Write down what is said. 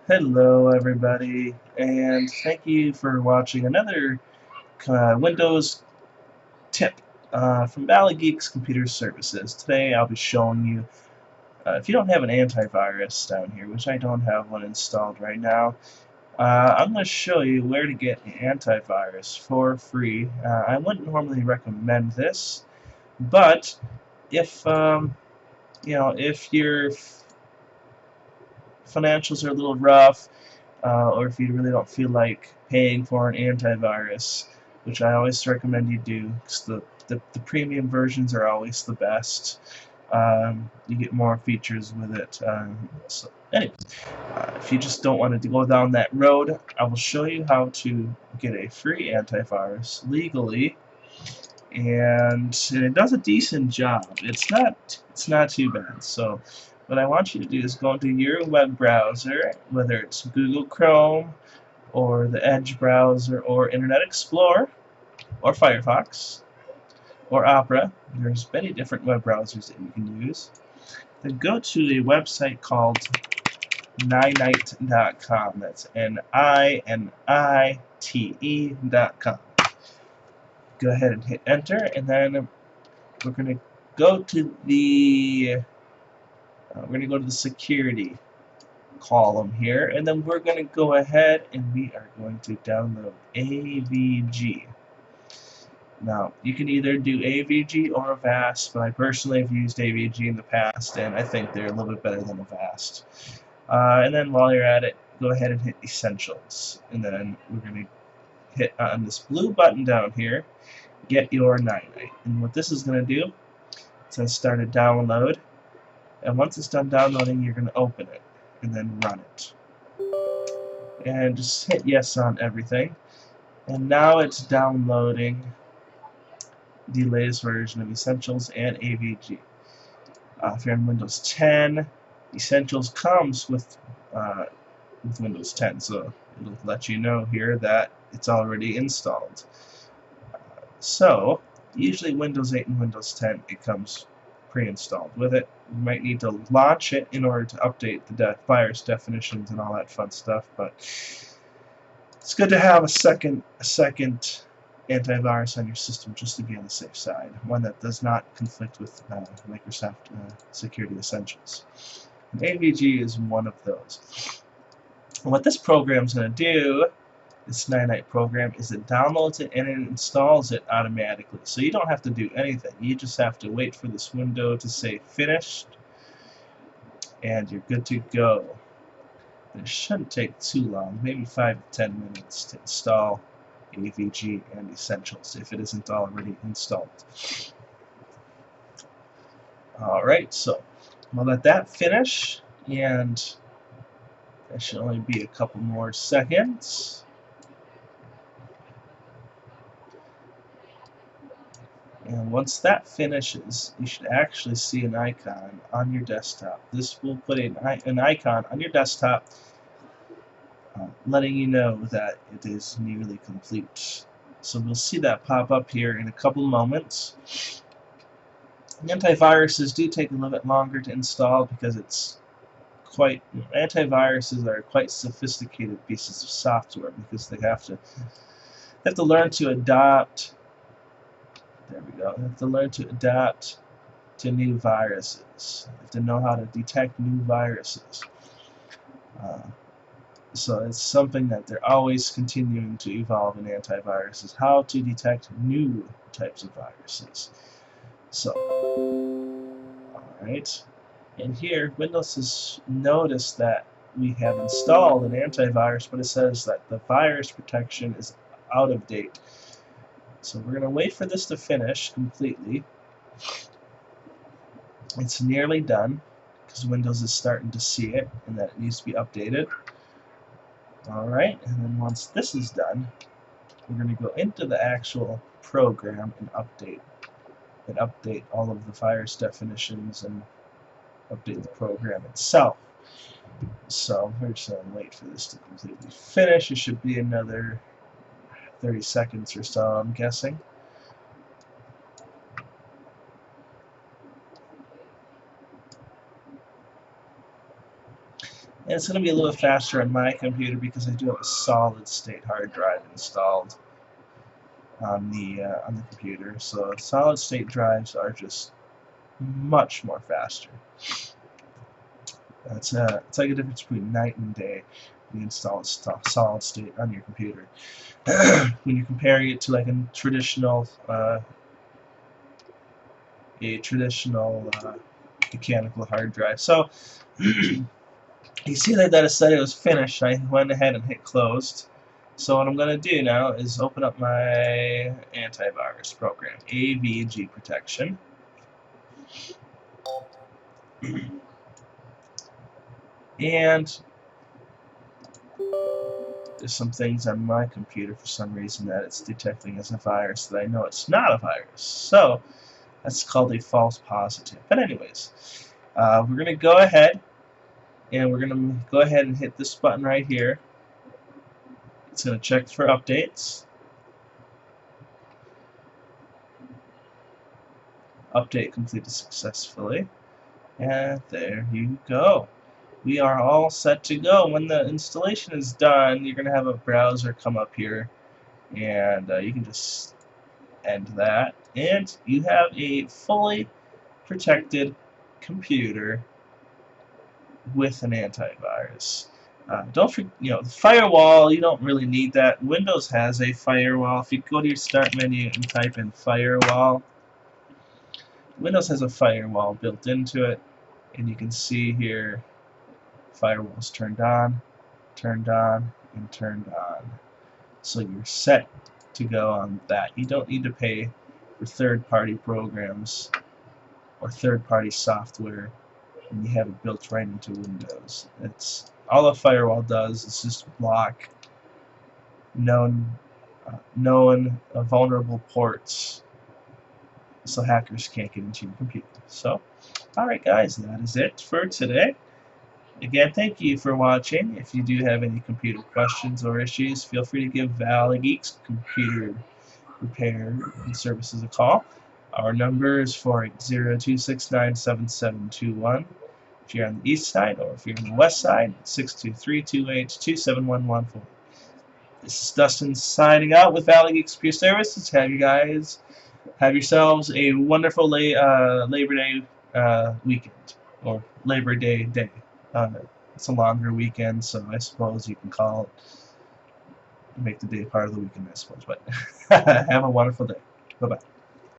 Hello everybody, and thank you for watching another Windows tip from Valley Geeks Computer Services. Today I'll be showing you, if you don't have an antivirus down here, which I don't have one installed right now, I'm going to show you where to get an antivirus for free. I wouldn't normally recommend this, but if your financials are a little rough, or if you really don't feel like paying for an antivirus, which I always recommend you do, because the premium versions are always the best. You get more features with it. So anyways, if you just don't want to go down that road, I will show you how to get a free antivirus legally, and it does a decent job. It's not too bad. So what I want you to do is go into your web browser, whether it's Google Chrome or the Edge browser or Internet Explorer or Firefox or Opera. There's many different web browsers that you can use. Then go to a website called ninite.com. That's Ninite.com. Go ahead and hit enter, and then we're going to go to the security column here, and then we're going to go ahead and we are going to download AVG. Now, you can either do AVG or Avast, but I personally have used AVG in the past, and I think they're a little bit better than Avast. And then while you're at it, go ahead and hit Essentials, and then we're going to hit on this blue button down here, Get Your Ninite. And what this is going to do, it's going to start a download, and once it's done downloading, you're going to open it, and then run it. And just hit yes on everything. And now it's downloading the latest version of Essentials and AVG. If you're on Windows 10, Essentials comes with Windows 10, so it'll let you know here that it's already installed. So usually Windows 8 and Windows 10, it comes pre-installed with it. You might need to launch it in order to update the virus definitions and all that fun stuff, but it's good to have a second antivirus on your system just to be on the safe side, one that does not conflict with Microsoft Security Essentials. And AVG is one of those. And what this program is going to do, this Ninite program, is it downloads it and it installs it automatically. So you don't have to do anything. You just have to wait for this window to say finished, and you're good to go. It shouldn't take too long, maybe 5 to 10 minutes to install AVG and Essentials if it isn't already installed. Alright, so we'll let that finish, and that should only be a couple more seconds. And once that finishes, you should actually see an icon on your desktop. This will put an icon on your desktop letting you know that it is nearly complete. So we'll see that pop up here in a couple moments. Antiviruses do take a little bit longer to install because antiviruses are quite sophisticated pieces of software because they have to learn to adapt. There we go. They have to learn to adapt to new viruses. They have to know how to detect new viruses. So it's something that they're always continuing to evolve in antiviruses, how to detect new types of viruses. So, alright, and here Windows has noticed that we have installed an antivirus, but it says that the virus protection is out of date. So we're going to wait for this to finish completely. It's nearly done because Windows is starting to see it and that it needs to be updated. Alright, and then once this is done, we're going to go into the actual program and update all of the virus definitions and update the program itself. So we're just going to wait for this to completely finish. It should be another 30 seconds or so, I'm guessing. And it's going to be a little faster on my computer because I do have a solid-state hard drive installed on the computer. So solid-state drives are just much more faster. It's like a difference between night and day when you install solid state on your computer. When you're comparing it to like a traditional mechanical hard drive. So you see that I said it was finished. I went ahead and hit closed. So what I'm going to do now is open up my antivirus program, AVG Protection. And there's some things on my computer for some reason that it's detecting as a virus that I know it's not a virus. So that's called a false positive. But anyways, we're going to go ahead and we're going to go ahead and hit this button right here. It's going to check for updates. Update completed successfully. And there you go. We are all set to go. When the installation is done, you're going to have a browser come up here, and you can just end that, and you have a fully protected computer with an antivirus. Don't forget, the firewall, you don't really need that. Windows has a firewall. If you go to your start menu and type in firewall, Windows has a firewall built into it, and you can see here firewall's turned on, and turned on. So you're set to go on that. You don't need to pay for third-party programs or third-party software, and you have it built right into Windows. It's all a firewall does is just block known vulnerable ports, so hackers can't get into your computer. So, alright guys, that is it for today. Again, thank you for watching. If you do have any computer questions or issues, feel free to give Valley Geeks Computer Repair and Services a call. Our number is 480-269-7721. If you're on the east side, or if you're on the west side, 623-282-7114. This is Dustin signing out with Valley Geeks Computer Services. Have yourselves a wonderful Labor Day weekend, or Labor Day. It's a longer weekend, so I suppose you can call it, make the day part of the weekend, I suppose. But have a wonderful day. Bye-bye.